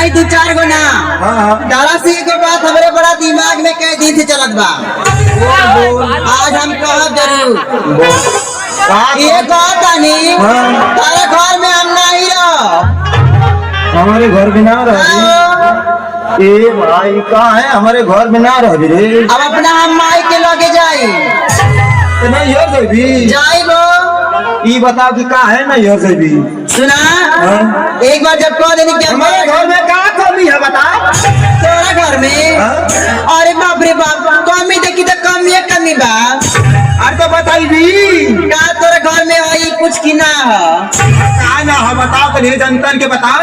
नहीं तू 4 गो ना। दारा सिंह के बात हमरे बड़ा दिमाग में कई दिन से चलत बा। आज हम कहब जरूर ये बात नहीं तारे घर में हम नहीं रह। हमारे घर में ना रह। ए भाई कहाँ है हमारे घर में ना रह रे। अब अपना हम माई के लगे जाई नहीं हो भी जाई वो ये बताओ कि कहाँ है नहीं हो भी सुना। एक बार जब कह देनी कि हमारे घर में कहाँ कमी है बता। तेरा घर में अरे बाप रे बाप कमी देखी तो कमी बा। अरे तो बताई भी का तोरे घर में आई कुछ की ना है कहाँ ना है बताओ पहले जनता के बता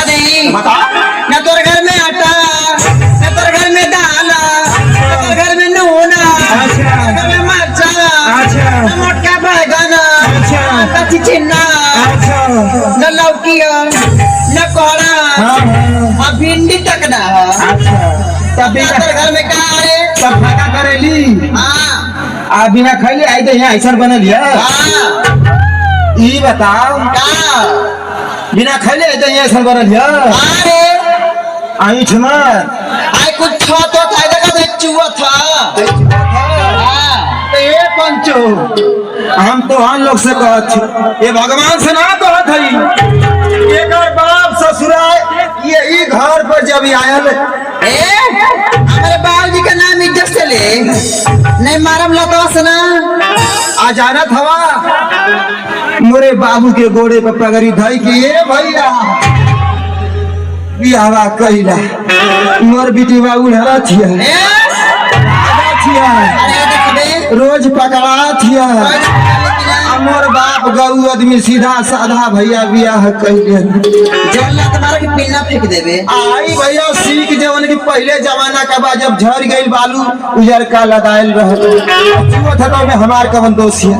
दे बता। ना तोरे घर में आटा ना तोरे घर में दाल ना तोरे घर में नून ना घर में मरचा ना मोटका बैगन ना चिचिना ना लौकी ना कोहड़ा और भिंडी तक ना तब तोरे घर में का है सब भागा करेली। हाँ आ बिना खाई आई तो यहाँ ऐसा बनल ये बताओ का बिना खाई आई तो यहाँ ऐसा बनल अरे आई छमर आई कुछ था तो था देखा तो चूहा था। ए पंचो हम तो हम लोग से कहत ये भगवान से ना कहत हई एक बाप ससुराल यही घर पर जब आयल हमारे बाबूजी का नाम इज्जत से ले नहीं मारम लतवा ना आ जानत हवा मोरे बाबू के गोड़े पर पगड़ी धई कि ए भैया बियावा कइला मोर बेटी बाबू हरा थिया रोज पकड़ा थिया मोर बाप गऊ आदमी सीधा साधा भैया बियाह कइले जल्ला तुम्हारा के पिन्ना फेंक देबे। आई भैया सीख जवन की पहले जमाना का बा जब झड़ गइल बालू उजर का लगायल रहत था में हमार कवन दोषिया।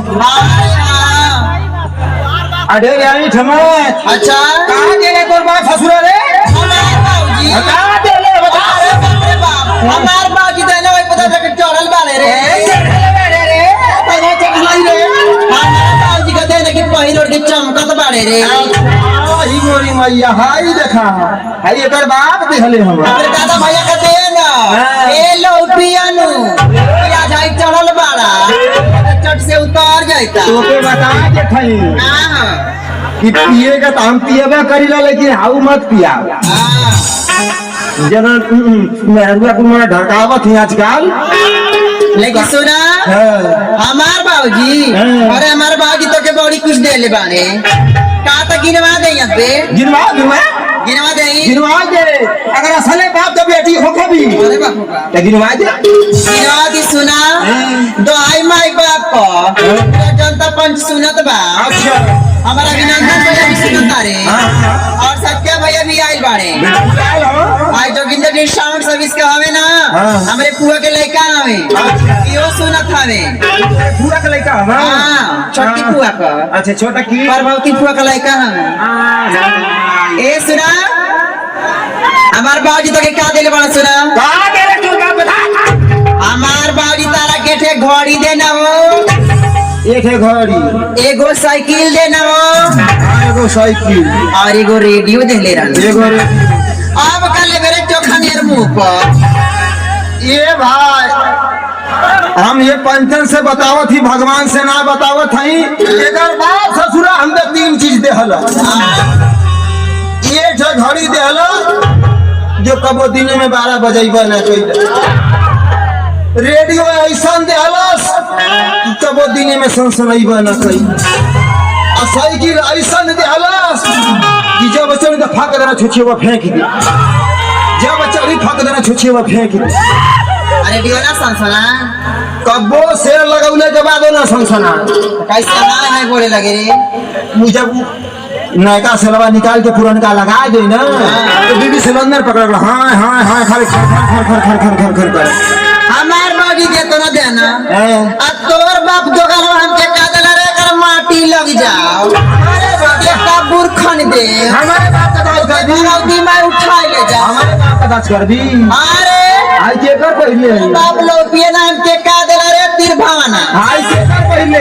अरे यानी ठमत अच्छा कहां गेले तोर बाप ससुर रे हमार बाबूजी कहां गेले बता। अरे बाप रे बाप हमार बाबूजी देने वही पता चल चढ़ल बाले रे पहले चढ़लाई रे हमार बाबूजी का देने की पहिल और के चमकत बाले रे। आई गोरी मैया हाई देखा हाई एकर बाप देखले हम अरे दादा भैया का दे ना ए लो पियानो या जाई चढ़ल बाड़ा चट से उतार जाईता तोके बता के खई हां कि पिएगा तो हम पिएबा करीला लेकिन हाउ मत पिया जन मेहरुआ को मैं ढकावत ही आजकल। लेकिन सुना हमार बाबूजी अरे हमारे बाबूजी तो के बड़ी कुछ दे ले बाने का तक गिनवा दे यहाँ पे गिनवा गिनवा दे अगर असले बाप तो बेटी हो कभी अरे बाप रे तो गिनवा दी सुना दो आई माई बाप को जनता पंच सुनत बा। अच्छा हमारा अभिनंदन भैया भी सुनता रे और सत्या भैया भी आइल बाड़े आज जो गिंदर साउंड सर्विस के हवे ना हमरे पुआ के लइका हवे यो सुनत हवे पूरा का लड़का हां छोटी पुआ का। अच्छा छोटा की परभवती पुआ का लइका हवे ए सुना हमार बाबूजी तो के का देले बड़ा सुना का देले तू का बता। हमार बाबूजी तारा के घड़ी देना हो एक है घड़ी एगो साइकिल देना हो एगो साइकिल और एगो रेडियो दे ले रहा एगो अब कल मेरे चोखा नेर मुंह पर ये भाई हम ये पंचन से बतावत ही भगवान से ना बतावत हई एकर बाप ससुरा हमके 3 चीज देहला ये जो घड़ी देहला जो कबो दिन में 12 बजेबा ना कइला रेडियो ऐसा देहलस कबो दिन में सनसनइबा ना कइला आ साइकिल ऐसा देहलस कि जब चली तो फाक देना छुछेवा फेंक दे जब चली फाक देना छुछेवा फेंक दे। अरे डियोला सनसना कब्बो शेर लगौले के बाद ना सनसना कैसे ना है बोले लगे रे जब नयका सेलवा निकाल के पुरनका लगा दे ना तो बीबी सिलेंडर पकड़ हाँ हाँ हाँ खर खर खर खर खर खर खर खर कर हमार बाबूजी के तो ना देना अब तोर बाप दोगल हमके का देला रे कर माटी लग जाओ अरे बाप ये कबूर खन दे हमारे बाप का दाज कर दी रौदी में उठा ले जा हमारे बाप का दाज कर दी अरे आई के कर पहले बाप लोग पिए ना हमके का देला रे तीर भावना आई के कर पहले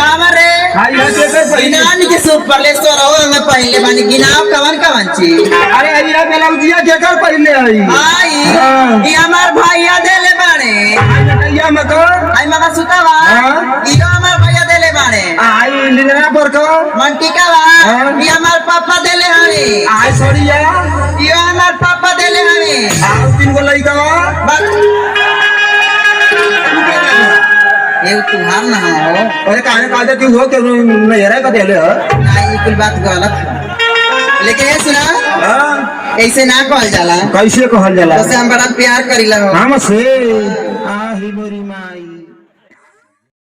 काम रे हाय हाय केकर पहले गिनान के सुपर ले सोरो में पहले बानी गिनाव कवन कवन चीज अरे अइया ब्लाउजिया केकर पहले आई आई हाँ। ये हमार भैया देले बाड़े आई नटैया में को आई मगा सुतावा हाँ। इयो हमार भैया देले बाड़े आई लिंगना पर को मंटिका बा हाँ। ये हमार पापा देले हवे आई सड़िया इयो हमार पापा देले हवे आ तीन गो लइका ये तुम्हार ना हो अरे काहे काजे तू हो के मेरा का देले ह नहीं कुल बात गलत है। लेकिन ये सुना हां ऐसे ना कहल जाला कैसे कहल जाला तो से हम बड़ा प्यार करीला हो हमसे आही मोरी मां